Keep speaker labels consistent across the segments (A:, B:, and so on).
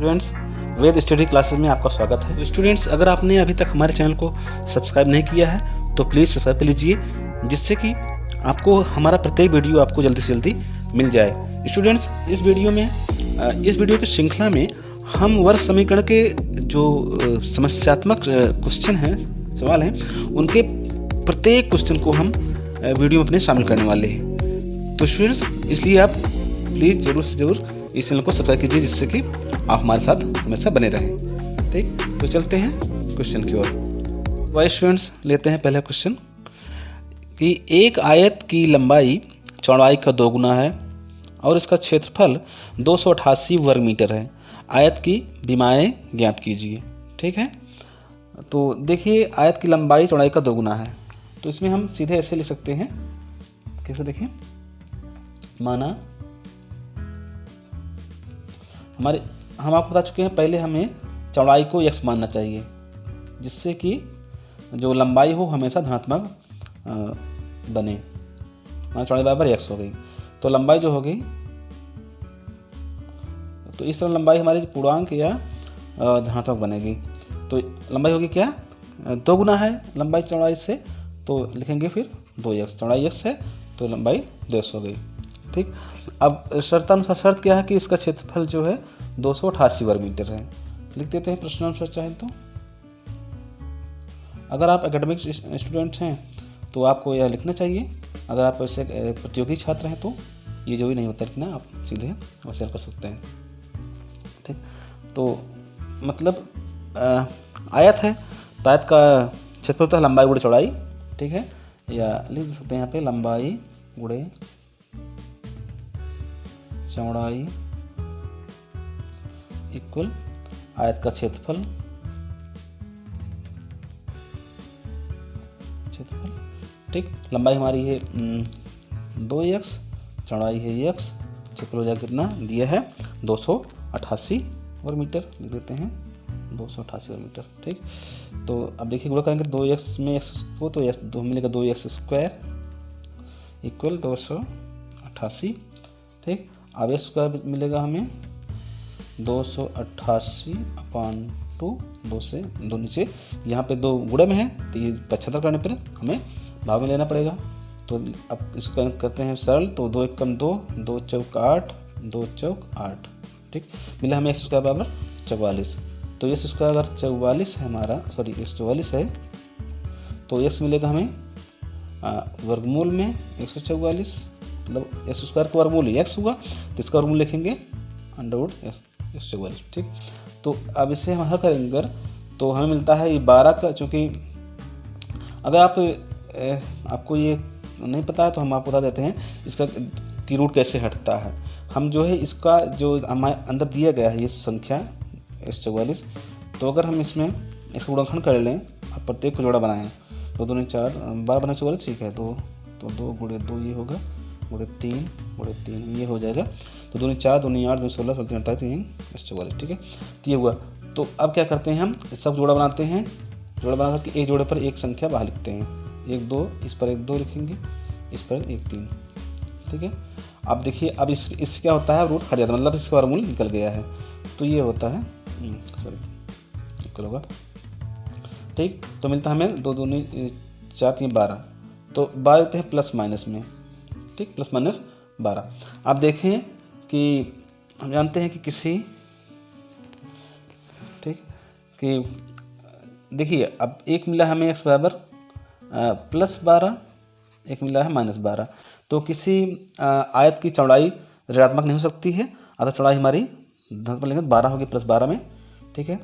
A: Students, वेद study classes में आपका स्वागत है। स्टूडेंट्स, अगर आपने अभी तक हमारे चैनल को सब्सक्राइब नहीं किया है तो प्लीज़ सब्सक्राइब कर लीजिए, जिससे कि आपको हमारा प्रत्येक वीडियो आपको जल्दी से जल्दी मिल जाए। स्टूडेंट्स, इस वीडियो की श्रृंखला में हम वर्ग समीकरण के जो समस्यात्मक क्वेश्चन हैं, सवाल हैं, उनके प्रत्येक क्वेश्चन को हम वीडियो में अपने शामिल करने वाले हैं। तो स्टूडेंट्स, इसलिए आप प्लीज़ ज़रूर से ज़रूर इस चैनल को सब्सक्राइब कीजिए, जिससे कि आप हमारे साथ हमेशा बने रहें। ठीक, तो चलते हैं क्वेश्चन की ओर। वाइस स्टूडेंट्स, लेते हैं पहला क्वेश्चन कि एक आयत की लंबाई चौड़ाई का 2 गुना है और इसका क्षेत्रफल 288 वर्ग मीटर है। आयत की विमाएँ ज्ञात कीजिए। ठीक है, तो देखिए आयत की लंबाई चौड़ाई का 2 गुना है, तो इसमें हम सीधे ऐसे लिख सकते हैं। कैसे देखें, माना हम आपको बता चुके हैं, पहले हमें चौड़ाई को x मानना चाहिए, जिससे कि जो लंबाई हो हमेशा धनात्मक बने। माना चौड़ाई बराबर x हो गई, तो लंबाई जो हो गई, तो इस तरह लंबाई हमारी पूर्णांक या धनात्मक बनेगी। तो लंबाई होगी क्या, 2 गुना है लंबाई चौड़ाई से, तो लिखेंगे फिर 2x। चौड़ाई x है तो लंबाई 2x हो गई। ठीक, अब शर्तानुसार शर्त क्या है कि इसका क्षेत्रफल जो है 288 वर्ग मीटर है। लिख देते हैं प्रश्नानुसार चाहें तो। अगर आप एकेडमिक स्टूडेंट हैं तो आपको यह लिखना चाहिए। अगर आप वैसे प्रतियोगी छात्र हैं तो ये जो भी नहीं होता लिखना, आप सीधे वैसे कर सकते हैं। ठीक, तो मतलब आयत है तो आयत का क्षेत्रफल होता है लंबाई गुणे चौड़ाई। ठीक है, या लिख सकते हैं यहाँ पे लंबाई गुणे चौड़ाई इक्वल आयत का क्षेत्रफल। ठीक, लंबाई हमारी है 2x, चौड़ाई है x, क्षेत्रफल हो जाएगा कितना दिया है 288 वर्ग मीटर। लिख देते हैं 288 वर्ग मीटर। ठीक, तो अब देखिए गुणा करेंगे 2x में x को, तो x 2 मिलेगा 2x स्क्वायर इक्वल 288। ठीक, अब x स्क्वायर मिलेगा हमें 288/2, 2 से 2 नीचे, यहाँ पे 2 गुणे में है तो ये पचहत्तर करने पर हमें भाग में लेना पड़ेगा। तो अब इसको करते हैं सरल, तो 2 × 2, 2 चौक 8, 2 चौक 8। ठीक, मिला हमें x स्क्वायर बराबर 44। तो x स्क्वायर अगर 44 है हमारा, सॉरी x 44 है, तो x मिलेगा हमें वर्गमूल में 144, मतलब x स्क्वायर का वर्गमूल x होगा, तो इसका वर्गमूल लिखेंगे √x44। ठीक, तो अब इसे हम हल करेंगे तो हमें मिलता है ये 12 का, चूँकि अगर आपको ये नहीं पता है तो हम आपको बता देते हैं इसका की रूट कैसे हटता है। हम जो है इसका जो हमारे अंदर दिया गया है ये संख्या x44, तो अगर हम इसमें इसका गुणनखंड कर लें, अब प्रत्येक को जोड़ा बनाएं, तो 2 × 4 12 बना 44। ठीक है, तो 2 × 2 ये होगा, × 3 ये हो जाएगा, तो 2 × 4 2 × 8 2 × 16 16 48 3 x44। ठीक है, तो ये हुआ। तो अब क्या करते हैं, हम सब जोड़ा बनाते हैं। जोड़ा बना करके एक जोड़े पर एक संख्या बाहर लिखते हैं, 1 2, इस पर 1 2 लिखेंगे, इस पर 1 3। ठीक है, अब देखिए अब इससे क्या होता है, रूट हट जाता है, मतलब इसका वर्गमूल निकल गया है, तो ये होता है इक्वल होगा। ठीक, तो मिलता है हमें 2 2 4 3 12, तो 12 देते हैं प्लस माइनस में। ठीक, प्लस माइनस 12। आप देखें कि हम जानते हैं कि किसी, ठीक, कि देखिए अब एक मिला हमें x बराबर +12, एक मिला है -12, तो किसी आयत की चौड़ाई ऋणात्मक नहीं हो सकती है, अतः चौड़ाई हमारी धनात्मक लेंगे 12 होगी +12 में। ठीक है,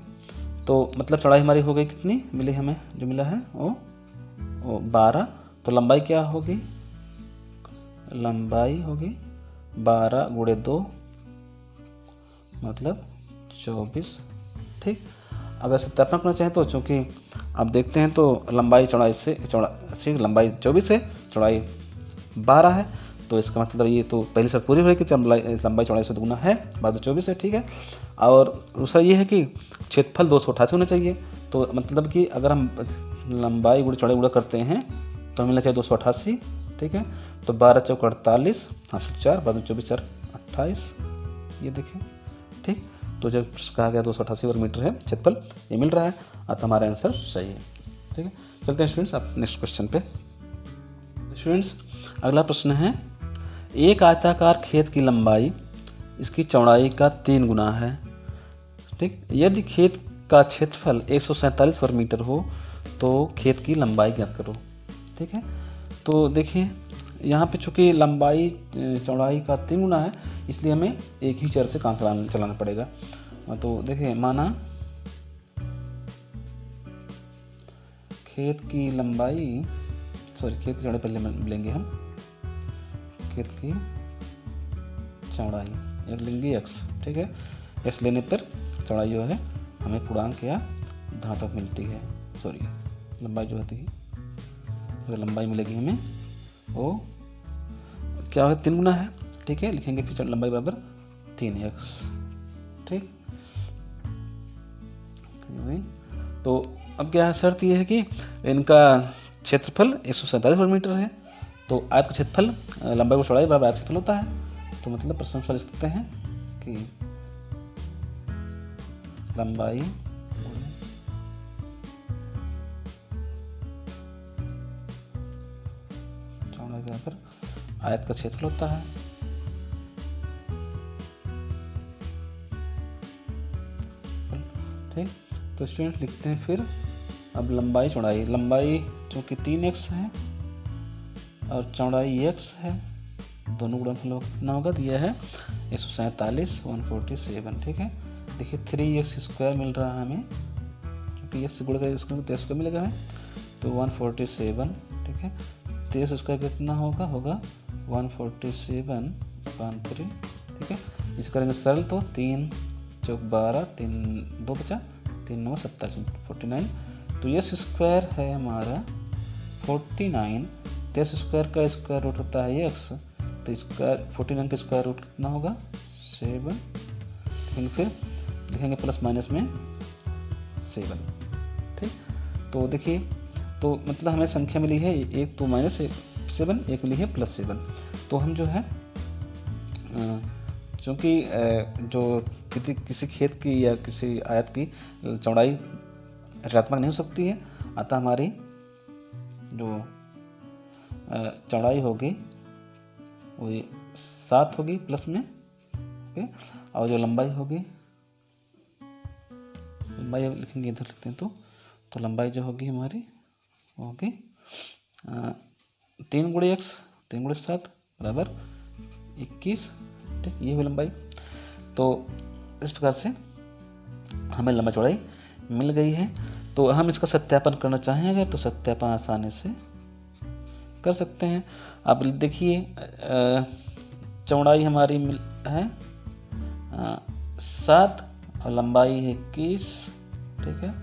A: तो मतलब चौड़ाई हमारी हो गई कितनी मिली, हमें जो मिला है वो 12। तो लंबाई क्या होगी, लंबाई होगी 12 × 2 मतलब 24। ठीक, अगर सत्यापन करना चाहें तो, चूँकि आप देखते हैं तो लंबाई चौड़ाई से ठीक, लंबाई 24 है, चौड़ाई 12 है, तो इसका मतलब ये तो पहली शर्त पूरी हो रही कि लंबाई चौड़ाई से 2 गुना है, 12 24 है। ठीक है, और दूसरा ये है कि क्षेत्रफल 288 होना चाहिए। तो मतलब कि अगर हम लंबाई गुणे चौड़ाई गुणा करते हैं तो हमें मिलना चाहिए 288। ठीक है, तो 12 चौक 48, 4 12 24 4 28, ये देखें। ठीक, तो जब कहा गया 288 वर्ग मीटर है क्षेत्रफल, ये मिल रहा है, अतः हमारा आंसर सही है। ठीक है, चलते हैं स्टूडेंट्स आप नेक्स्ट क्वेश्चन पे। स्टूडेंट्स अगला प्रश्न है, एक आयताकार खेत की लंबाई इसकी चौड़ाई का 3 गुना है। ठीक, यदि खेत का क्षेत्रफल 147 वर्ग मीटर हो तो खेत की लंबाई ज्ञात करो। ठीक है, तो देखिए यहाँ पे चूँकि लंबाई चौड़ाई का 3 गुना है, इसलिए हमें एक ही चर से काम चलाना पड़ेगा। तो देखिए माना खेत की लंबाई, सॉरी खेत की चौड़ाई पहले लेंगे हम, खेत की चौड़ाई एक लेंगे x। ठीक है, x लेने पर चौड़ाई जो है हमें पूर्णांक या धातक मिलती है, सॉरी लंबाई जो होती है, जो लंबाई मिलेगी हमें वो क्या है 3 गुना है। ठीक है, लिखेंगे फिर लंबाई बराबर 3x। ठीक, तो अब क्या है, शर्त ये है कि इनका क्षेत्रफल 147 वर्ग मीटर है, तो आयत का क्षेत्रफल लंबाई को चौड़ाई बराबर आयत क्षेत्रफल होता है। तो मतलब प्रश्न अनुसार लिख सकते हैं कि लंबाई चौड़ाई बराबर आयत का क्षेत्रफल होता है। ठीक, तो स्टूडेंट लिखते हैं फिर अब लंबाई चौड़ाई, लंबाई चूँकि 3x है और चौड़ाई x है, दोनों गुणनफल कितना होगा, दिया है 147 147। ठीक है, देखिए 3x स्क्वायर मिल रहा है हमें, क्योंकि x गुणा करें इसका तो स्क्वायर मिलेगा हमें, तो 147। ठीक है, 3 स्क्वायर कितना होगा, 147/3। ठीक है, इसे करेंगे सरल तो 3 चौक 12, 3 2 बचा, 3 9 27 49। तो x स्क्वायर है हमारा 49, 23 स्क्वायर का स्क्वायर रूट होता है x, तो स्क्वायर 49 का स्क्वायर रूट कितना होगा 7। लेकिन फिर लिखेंगे प्लस माइनस में 7। ठीक, तो देखिए तो मतलब हमें संख्या मिली है एक तो -7, एक मिली है +7। तो हम जो है चूँकि जो किसी खेत की या किसी आयत की चौड़ाई ऋणात्मक नहीं हो सकती है, अतः हमारी जो चौड़ाई होगी वो 7 होगी प्लस में। ओके, और जो लंबाई होगी, लंबाई लिखेंगे इधर लिखते हैं तो लंबाई जो होगी हमारी वो होगी 3 × x 3 × 7 बराबर 21। ठीक, ये हुई लंबाई। तो इस प्रकार से हमें लंबाई चौड़ाई मिल गई है। तो हम इसका सत्यापन करना चाहेंगे तो सत्यापन आसानी से कर सकते हैं। अब देखिए चौड़ाई हमारी है 7 और लंबाई है 21। ठीक है,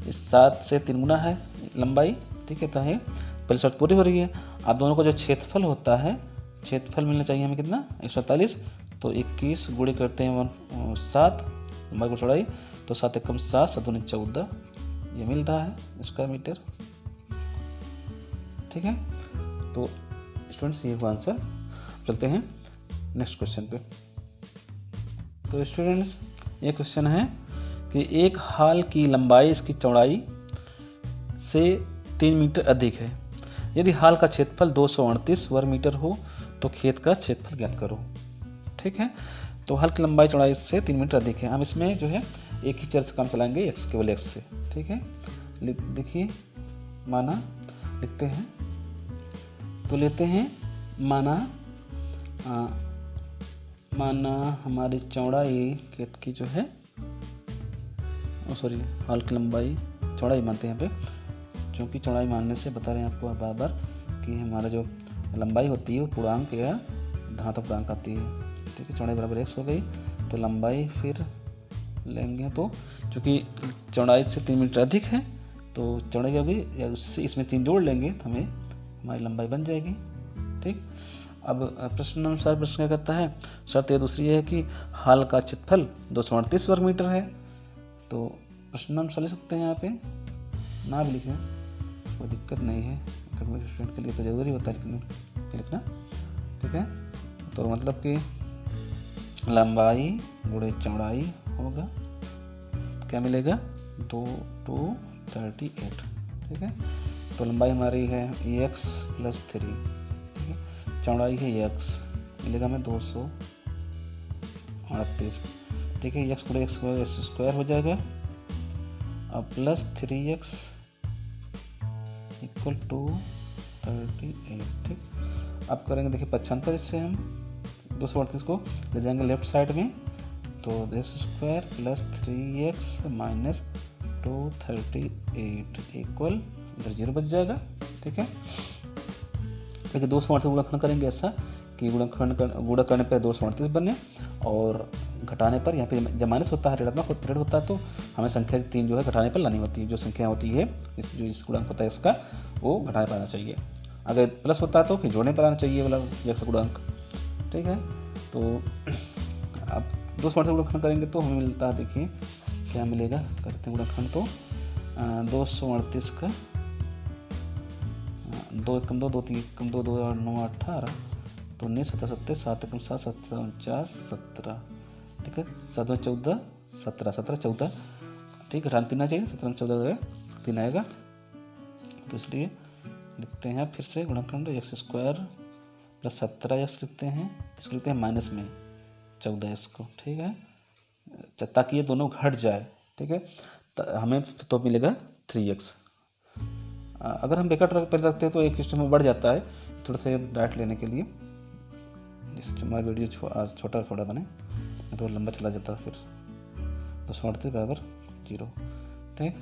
A: इस 7 से 3 गुना है लंबाई। ठीक है, तो है पहली शर्त पूरी हो रही है। अब दोनों का जो क्षेत्रफल होता है, क्षेत्रफल मिलना चाहिए हमें कितना 147, तो 21 गुणे करते हैं 7 लंबाई को चौड़ाई, तो 7 एकम 7 7 दूनी 14, ये मिल रहा है स्क्वायर मीटर। ठीक है, तो स्टूडेंट्स ये हुआ आंसर। चलते हैं नेक्स्ट क्वेश्चन पे। तो स्टूडेंट्स ये क्वेश्चन है कि एक हाल की लंबाई इसकी चौड़ाई से 3 मीटर अधिक है। यदि हाल का क्षेत्रफल 238 वर्ग मीटर हो तो खेत का क्षेत्रफल ज्ञात करो। ठीक है, तो हाल की लंबाई चौड़ाई से 3 मीटर अधिक है। हम इसमें जो है एक ही चर से काम चलाएंगे, x केवल x से। ठीक है, देखिए माना लिखते हैं, तो लेते हैं माना हमारी चौड़ाई खेत की जो है हाल की लंबाई चौड़ाई मानते हैं यहाँ पे, क्योंकि चौड़ाई मानने से बता रहे हैं आपको बार बार कि हमारा जो लंबाई होती है वो पूर्णांक या धनात्मक पूर्णांक आती है। ठीक है, चौड़ाई बराबर x हो गई, तो लंबाई फिर लेंगे, तो चूँकि चौड़ाई से 3 मीटर अधिक है तो चौड़ाई होगी या उससे इसमें 3 जोड़ लेंगे तो हमें हमारी लंबाई बन जाएगी। ठीक, अब प्रश्न अनुसार प्रश्न क्या कहता है, शर्त ये दूसरी है कि हाल का क्षेत्रफल 238 वर्ग मीटर है। तो प्रश्न अनुसार लिख सकते हैं, यहाँ पे ना भी लिखें कोई दिक्कत नहीं है, अकेडमिक स्टूडेंट के लिए तो ज़रूरी होता है लिखना। ठीक है, तो मतलब कि लंबाई गुणे चौड़ाई होगा, क्या मिलेगा 238, ठीक है। तो लंबाई हमारी है x + 3, ठीक है। चौड़ाई है x, मिलेगा हमें 238, ठीक है। x स्क्वायर हो जाएगा अब प्लस 3x = 238, ठीक। अब करेंगे देखिए 55, इससे हम 238 को ले जाएंगे लेफ्ट साइड में, तो x स्क्वायर + 3x - 238 इक्वल इधर 0 बच जाएगा, ठीक है। देखिए 238 से गुणनखंड करेंगे ऐसा कि गुणा करने पर 238 बने, और घटाने पर यहाँ पे जब माइनस होता है, ऋणात्मक ऋण होता है, तो हमें संख्या 3 जो है घटाने पर लानी होती है। जो संख्या होती है इस गुणांक होता है इसका, वो घटाने पर आना चाहिए। अगर प्लस होता है तो फिर जोड़ने पर आना चाहिए वाला यक्ष गुणांक, ठीक है। तो अब 238 से गुणनखंड करेंगे तो हमें मिलता है, देखिए क्या मिलेगा, करते हैं गुणनखंड। तो 238 का 2 × 2 2 3 × 2 2 8 9 18, तो 19 17 7 7 × 7 7 49 17, ठीक है। 7 14 17 17 14, ठीक है। 3 आ चाहिए, 17 14 3 आएगा, तो इसलिए लिखते हैं फिर से गुणनखंड x स्क्वायर + 17x लिखते हैं, इसको लिखते हैं माइनस में 14x को, ठीक है, ताकि ये दोनों घट जाए, ठीक है। हमें तो मिलेगा 3x। अगर हम ब्रैकेट पर रखते हैं तो एक सिस्टम में बढ़ जाता है, थोड़ा सा डाइट लेने के लिए। हमारा वीडियो आज छोटा बने, तो लंबा चला जाता है, फिर 238 = 0, ठीक।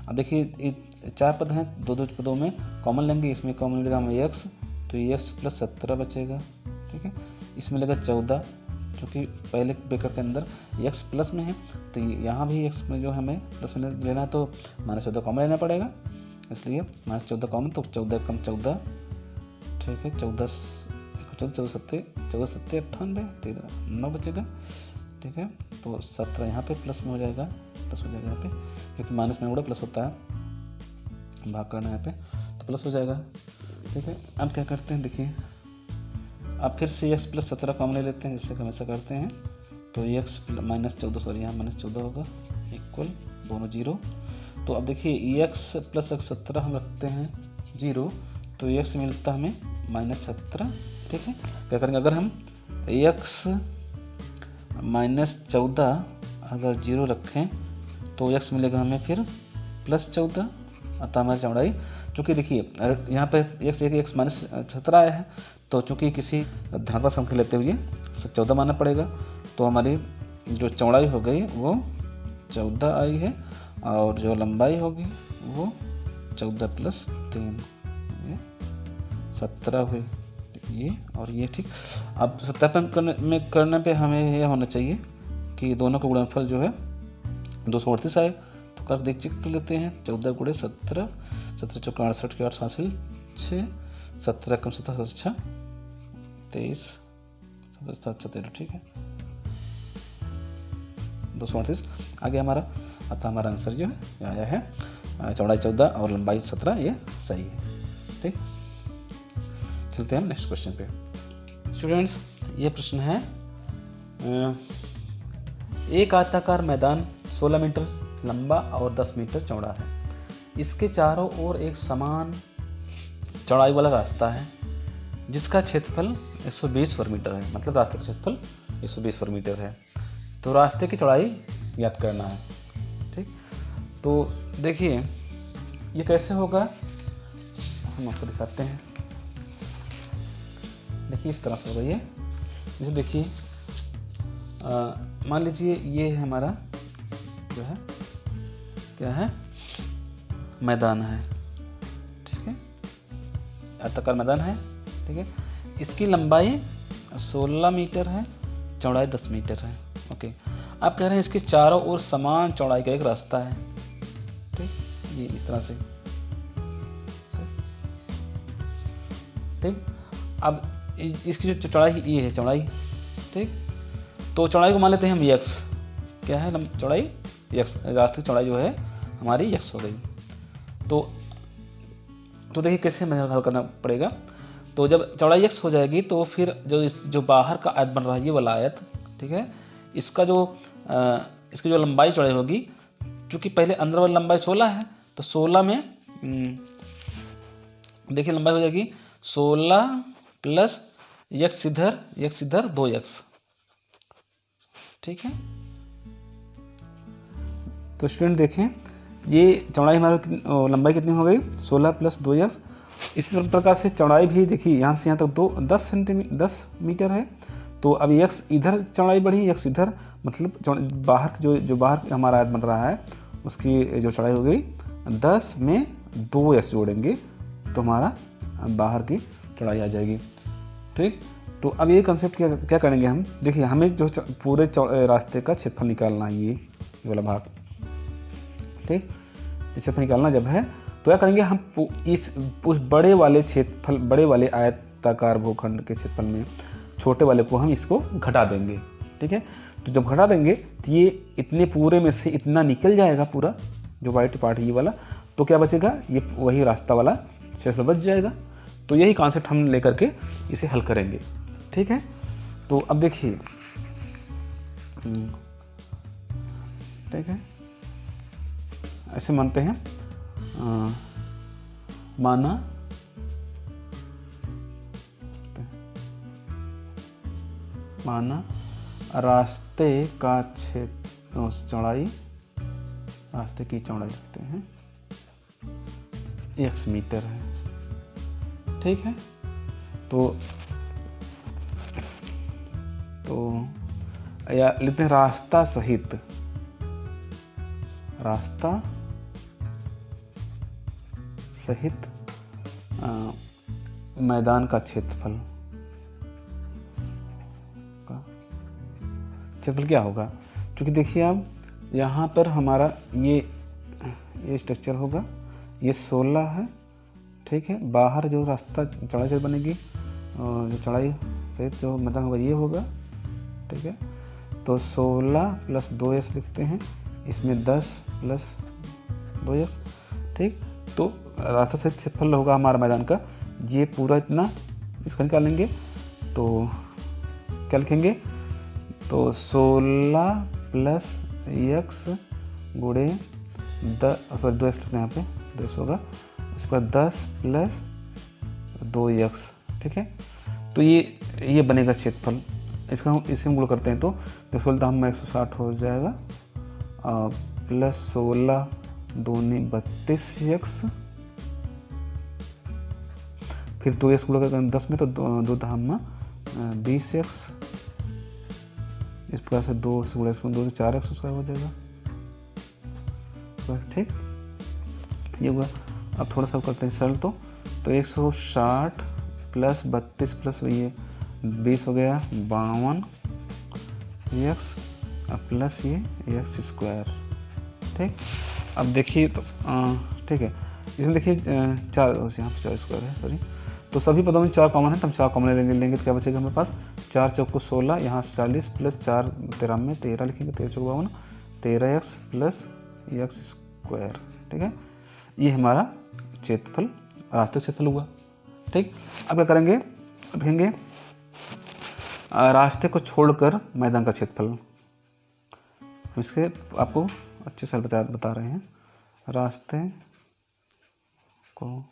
A: अब देखिए 4 पद हैं, 2 पदों में कॉमन लेंगे, इसमें कॉमन मिलेगा हमें x, तो x + 17 बचेगा, ठीक है। इसमें मिलेगा 14, क्योंकि पहले ब्रैकेट के अंदर x प्लस में है, तो यहाँ भी x में जो हमें प्लस में लेना है, तो -14 कॉमन लेना पड़ेगा, इसलिए -14 कॉमन, तो 14 × 14, ठीक है। 14 7 98 13 9 बचेगा, ठीक है। तो 17 यहाँ पे प्लस में हो जाएगा, प्लस हो जाएगा यहाँ पे, क्योंकि माइनस में उड़ा प्लस होता है, भाग करना यहाँ पे, तो प्लस हो जाएगा, ठीक है। अब क्या करते हैं, देखिए अब फिर से x + 17 कॉमन ले लेते हैं, जिससे हमेशा करते हैं, तो x -14, सॉरी यहाँ -14 होगा, इक्वल दोनों 0। तो अब देखिए x + 17 हम रखते हैं 0, तो x मिलता हमें -17, ठीक है। क्या करेंगे, अगर हम x -14 अगर 0 रखें तो x मिलेगा हमें फिर +14, अतः हमारी चौड़ाई, चूँकि देखिए यहाँ पे x -17 आया है, तो चूँकि किसी धनात्मक संख्या लेते हुए 14 मानना पड़ेगा, तो हमारी जो चौड़ाई हो गई वो 14 आई है, और जो लंबाई होगी वो 14 + 3 ये 17 हुई, ये और ये, ठीक। अब सत्यापन करने पे हमें यह होना चाहिए कि दोनों का गुणनफल जो है 238 आए, तो कर चेक कर लेते हैं। 14 × 17 17 × 4 68 के 8 हासिल 6, 17 × 7 7 23 7 13, ठीक है। 238 आ गया हमारा, अतः हमारा आंसर जो है आया है, चौड़ाई 14 और लंबाई 17, ये सही है, ठीक। चलते हैं नेक्स्ट क्वेश्चन पे। स्टूडेंट्स, ये प्रश्न है, एक आयताकार मैदान 16 मीटर लंबा और 10 मीटर चौड़ा है। इसके चारों ओर एक समान चौड़ाई वाला रास्ता है, जिसका क्षेत्रफल 120 वर्ग मीटर है, मतलब रास्ते का क्षेत्रफल 120 वर्ग मीटर है। तो रास्ते की चौड़ाई ज्ञात करना है, ठीक। तो देखिए ये कैसे होगा, हम आपको दिखाते हैं। देखिए इस तरह से होगा ये, जैसे देखिए मान लीजिए ये है हमारा जो है क्या है, मैदान है, ठीक है, आयताकार मैदान है, ठीक है। इसकी लंबाई 16 मीटर है, चौड़ाई 10 मीटर है, ओके। आप कह रहे हैं इसके चारों ओर समान चौड़ाई का एक रास्ता है, ठीक, ये इस तरह से, ठीक। अब इसकी जो चौड़ाई ये है चौड़ाई, ठीक। तो चौड़ाई को मान लेते हैं हम x, क्या है चौड़ाई x, रास्ते की चौड़ाई जो है हमारी x हो गई। तो देखिए कैसे हमें हल करना पड़ेगा। तो जब चौड़ाई x हो जाएगी तो फिर जो बाहर का आयत बन रहा है ये वाला आयत, ठीक है, इसका जो इसकी जो लंबाई चौड़ाई होगी, चूँकि पहले अंदर वाली लंबाई 16 है, तो 16 में देखिए लंबाई हो जाएगी 16 प्लस x इधर 2x, ठीक है। तो स्टूडेंट देखें ये चौड़ाई हमारी लंबाई कितनी हो गई 16 प्लस 2x। इसी प्रकार से चौड़ाई भी देखिए यहाँ से यहाँ तक 10 मीटर है। तो अब x इधर चौड़ाई बढ़ी, x इधर, मतलब बाहर जो बाहर हमारा आयत बन रहा है उसकी जो चौड़ाई हो गई 10 में 2x जोड़ेंगे तो हमारा बाहर की चौड़ाई आ जाएगी, ठीक। तो अब ये कंसेप्ट क्या करेंगे हम, देखिए हमें जो पूरे रास्ते का क्षेत्रफल निकालना है, ये वाला भाग, ठीक। क्षेत्रफल निकालना जब है तो क्या करेंगे हम उस बड़े वाले आयताकार भूखंड के क्षेत्रफल में छोटे वाले को हम इसको घटा देंगे, ठीक है। तो जब घटा देंगे तो ये इतने पूरे में से इतना निकल जाएगा, पूरा जो वाइट पार्ट ये वाला, तो क्या बचेगा, ये वही रास्ता वाला क्षेत्रफल बच जाएगा। तो यही कॉन्सेप्ट हम लेकर के इसे हल करेंगे, ठीक है। तो अब देखिए, ठीक है, ऐसे मानते हैं, माना रास्ते का चौड़ाई, रास्ते की चौड़ाई रखते हैं x मीटर है, ठीक है। तो या लेते हैं रास्ता सहित मैदान का क्षेत्रफल क्या होगा। क्योंकि देखिए अब यहाँ पर हमारा ये स्ट्रक्चर होगा, ये 16 है, ठीक है। बाहर जो रास्ता चौड़ाई से बनेगी, जो चौड़ाई सहित जो मैदान होगा ये होगा, ठीक है। तो 16 प्लस 2x लिखते हैं, इसमें 10 प्लस 2x, ठीक। तो रास्ता सहित क्षेत्रफल होगा हमारा मैदान का, ये पूरा इतना, इसका निकालेंगे तो क्या लिखेंगे, तो 16 प्लस x गुणे 2x लिखना है यहाँ पे, 2x होगा, उसके बाद 10 प्लस 2x, ठीक है। तो ये बनेगा क्षेत्रफल, इसका हम इसे हम गुणा करते हैं तो 16 में 160 हो जाएगा, प्लस 16 दूनी 32x, फिर 2x गुणा करते हैं 10 में तो 2 धाम 20x, इस प्रकार से 2 से गुणा 2 से 4x उसका हो जाएगा, ठीक। ये हुआ। अब थोड़ा सा करते हैं सरल, तो 160 प्लस 32 प्लस ये 20 हो गया 52 x, अब प्लस ये x स्क्वायर, ठीक। अब देखिए तो ठीक है, इसमें देखिए 4 यहाँ पे 4 स्क्वायर है, सॉरी। तो सभी पदों में 4 कॉमन है, तो हम 4 कॉमन लेंगे तो क्या बचेगा हमारे पास, 4 चौको 16, यहाँ 40 प्लस 4 13 में 13 लिखेंगे, 13 चौको 52, 13x प्लस x स्क्वायर, ठीक है। ये हमारा क्षेत्रफल, रास्ते क्षेत्रफल हुआ, ठीक। अब क्या करेंगे, अब कहेंगे रास्ते को छोड़कर मैदान का क्षेत्रफल, इसके आपको अच्छे से बता रहे हैं, रास्ते को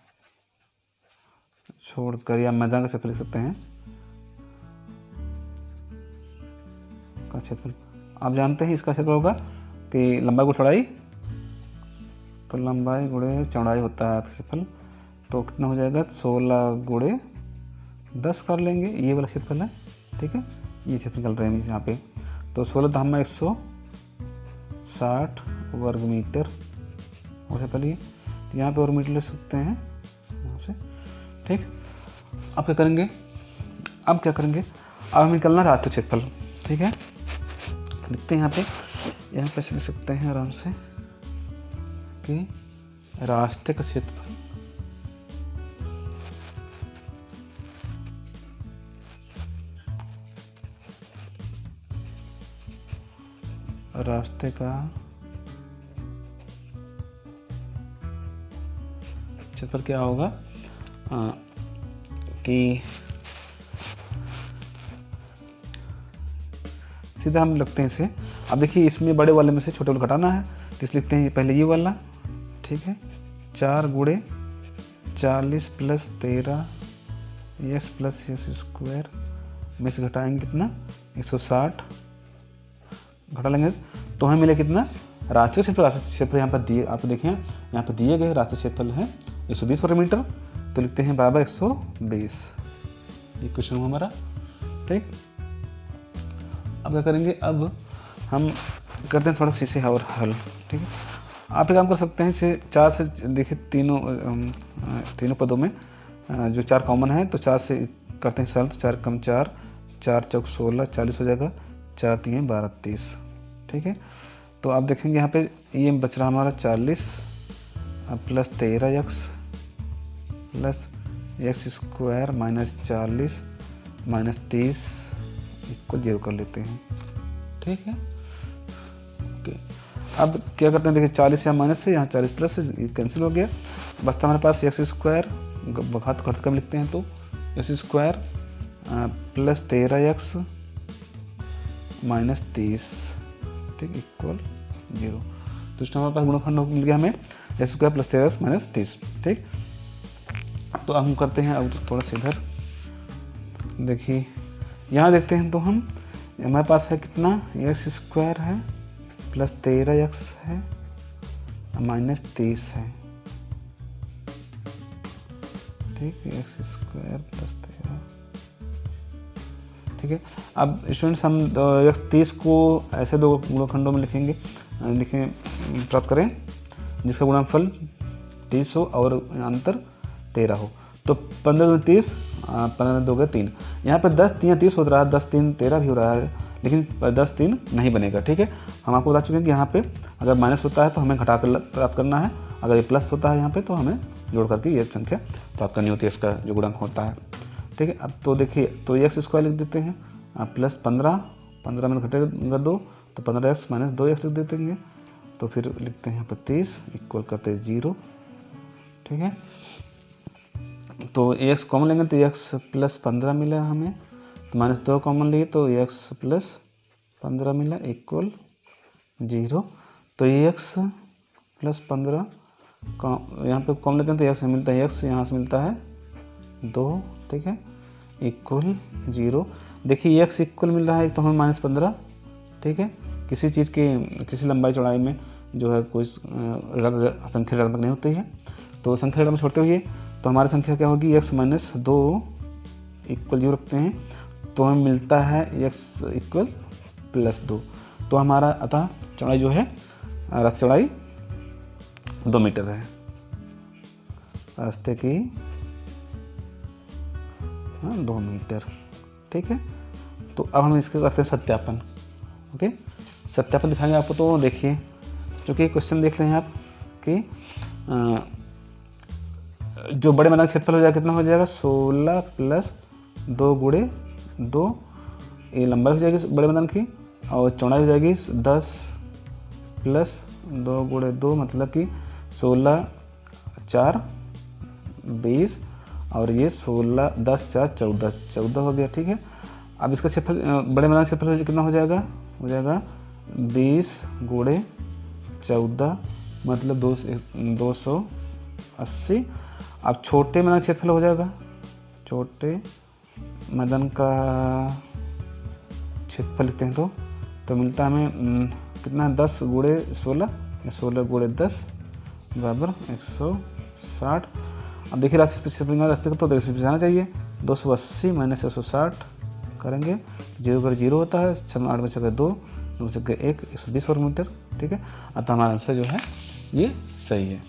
A: छोड़कर या मैदान का क्षेत्रफल लिख सकते हैं, का क्षेत्रफल आप जानते हैं इसका क्षेत्रफल होगा कि लंबाई को चौड़ाई, तो लंबाई गुणे चौड़ाई होता है क्षेत्रफल, तो कितना हो जाएगा 16 गुणे 10 कर लेंगे, ये वाला क्षेत्रफल है, ठीक है। ये क्षेत्रफल निकल रहे हैं यहाँ पे, तो 16 धाम में 160 वर्ग मीटर और क्षेत्रफल ये, तो यहाँ पे वर्ग मीटर ले सकते हैं यहाँ से, ठीक। अब क्या करेंगे, अब हम निकलना रास्ते क्षेत्रफल, ठीक है। लिखते हैं यहाँ पे से लिख सकते हैं आराम से कि रास्ते का क्षेत्रफल रास्ते का क्षेत्रफल क्या होगा कि सीधा हम लिखते हैं इसे। अब देखिए इसमें बड़े वाले में से छोटे वाले घटाना है, तो इस लिखते हैं पहले ये वाला, ठीक है। 4 गुणे 40 plus 13 yes plus yes square में से घटाएंगे कितना 160, घटा लेंगे तो हमें मिले कितना राष्ट्रीय क्षेत्रफल यहाँ पर दिए, आप देखें यहाँ पर दिए गए राष्ट्रीय क्षेत्रफल है 120 वर्ग मीटर, तो लिखते हैं बराबर 120। ये क्वेश्चन हुआ हमारा, ठीक। अब क्या करेंगे, अब हम करते हैं थोड़ा सी से और हल, ठीक है। आप एक काम कर सकते हैं, 4 से देखिए तीनों पदों में जो 4 कॉमन है तो 4 से करते हैं सरल, तो 4 कम 4, 4 चौक 16 40 हो जाएगा, 4 3 12 30, ठीक है। तो आप देखेंगे यहाँ पे ये बच रहा हमारा 40 plus 13x plus x square minus 40 minus 30 को 0 कर लेते हैं, ठीक है। ओके, अब क्या करते हैं, देखिए 40 यहाँ माइनस से यहाँ 40 प्लस से कैंसिल हो गया, बचता हमारे पास एक्स स्क्वायर, घात घट कम लिखते हैं तो x square plus 13x minus 30, ठीक, इक्वल 0। तो इसमें हमारे पास गुणनफल मिल गया हमें x square plus 13x minus 30, ठीक। तो अब हम करते हैं, अब थोड़ा सा इधर देखिए यहाँ देखते हैं, तो हम हमारे पास है कितना एक्स स्क्वायर है प्लस 13x है माइनस 30 है, ठीक, एक्स स्क्वायर प्लस 13, ठीक है। अब स्टूडेंट्स हम 30 को ऐसे दो गुणनखंडों में लिखेंगे, प्राप्त करें जिसका गुणनफल 30 हो और अंतर 13 हो। तो 15 2 30, 15 2 3, यहाँ पर 10 3 30 हो रहा है, 10 3 13 भी हो रहा है, लेकिन 10 3 नहीं बनेगा, ठीक है। हम आपको बता चुके हैं कि यहाँ पे अगर माइनस होता है तो हमें घटा कर प्राप्त करना है, अगर ये प्लस होता है यहाँ पे तो हमें जोड़ करके ये संख्या प्राप्त करनी होती है, इसका जो गुणक होता है, ठीक है। अब तो देखिए, तो एक्स स्क्वायर लिख देते हैं प्लस 15 में घटेगा 2 तो 15x माइनस 2x लिख देते हैं, तो फिर लिखते हैं यहाँ पर 30 इक्वल करते हैं 0, ठीक है। तो x कॉमन लेंगे तो x प्लस 15 मिला हमें, तो माइनस 2 कॉमन लिए तो x प्लस 15 मिला इक्वल 0। तो x प्लस 15 यहाँ पे कॉमन लेते हैं तो x मिलता है, x यहाँ से मिलता है 2, ठीक है, इक्वल 0। देखिए x इक्वल मिल रहा है तो हमें माइनस 15, ठीक है। किसी चीज़ की किसी लंबाई चौड़ाई में जो है कोई संख्या ऋणात्मक नहीं होती है, तो संख्या ऋणात्मक छोड़ते हुए तो हमारी संख्या क्या होगी, x माइनस 2 इक्वल 0 रखते हैं तो हमें मिलता है x इक्वल प्लस 2। तो हमारा अतः चौड़ाई जो है, रास्ते चौड़ाई 2 मीटर है, रास्ते की 2 मीटर, ठीक है। तो अब हम इसके करते हैं सत्यापन, ओके। सत्यापन दिखाएंगे आपको, तो देखिए चूँकि क्वेश्चन देख रहे हैं आप कि जो बड़े मैदान क्षेत्रफल हो जाएगा कितना हो जाएगा 16 प्लस 2 गुणे 2, ये लंबाई हो जाएगी बड़े मैदान की, और चौड़ाई हो जाएगी 10 प्लस 2 गुणे 2 मतलब कि 16 4 20 और ये 16 10 4 14 हो गया, ठीक है। अब इसका क्षेत्रफल बड़े मैदान क्षेत्रफल कितना हो जाएगा 20 गुणे 14 मतलब 280। अब छोटे मैदान क्षेत्रफल हो जाएगा, छोटे मैदान का क्षेत्रफल लिखते हैं तो मिलता है हमें कितना 10 गुणे 16 या 16 गुणे 10 बराबर 160। अब देखिए रास्ते को तो 280 जाना चाहिए, 280 माइनस 160 करेंगे, 0 पर 0 होता है, 6 8 बचे 2 2 बचे 1 120 वर्ग मीटर, ठीक है। अतः हमारा आंसर जो है ये सही है।